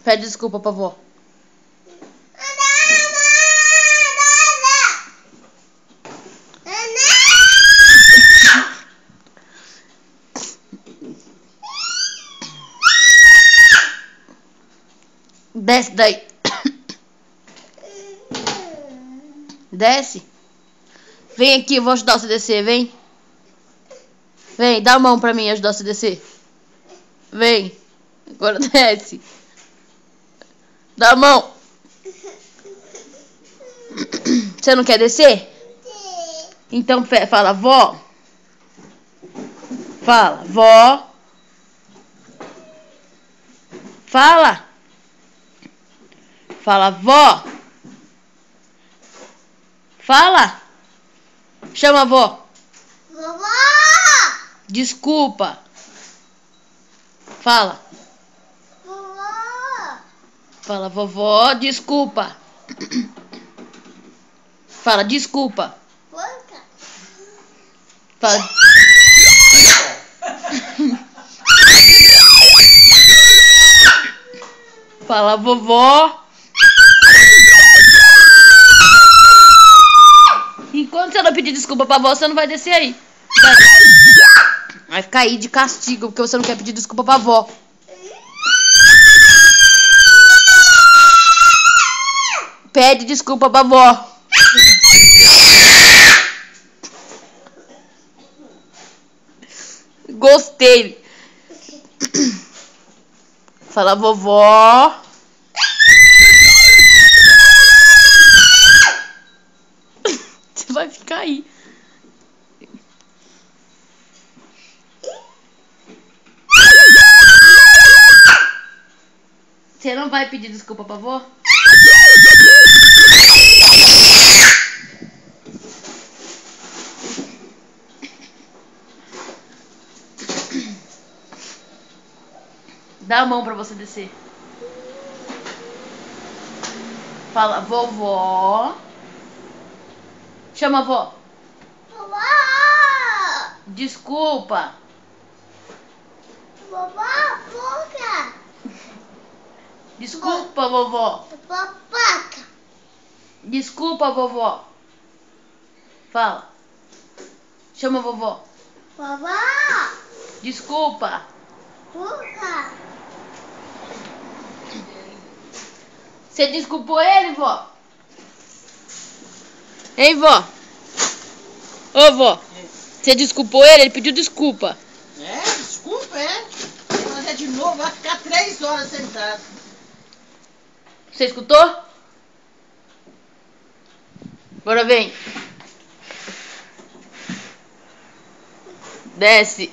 Pede desculpa pra vó. Desce daí. Desce. Vem aqui, eu vou ajudar você a descer, vem. Vem, dá a mão pra mim ajudar você a descer. Vem. Agora desce. Dá a mão. Você não quer descer? Então fala, vó. Fala, vó. Fala. Fala, vó. Fala. Chama a vó. Vovó. Desculpa. Fala. Vovó. Fala, vovó, desculpa. Fala, desculpa. Boca. Fala. Fala, vovó. Enquanto você não pedir desculpa pra vó, você não vai descer aí. Vai ficar aí de castigo, porque você não quer pedir desculpa pra vó. Pede desculpa pra vó. Gostei. Fala, vovó. Você vai ficar aí. Você não vai pedir desculpa pra vó? Dá a mão pra você descer. Fala, vovó. Chama a vó. Vovó. Desculpa. Vovó, boca. Desculpa, vovó. Papaca. Desculpa, vovó. Fala. Chama a vovó. Vovó. Desculpa. Boca. Você desculpou ele, vó? Hein, vó? Ô, vó. Você desculpou ele? Ele pediu desculpa. Desculpa, Vou fazer de novo, vai ficar 3 horas sentado. Você escutou? Agora vem. Desce.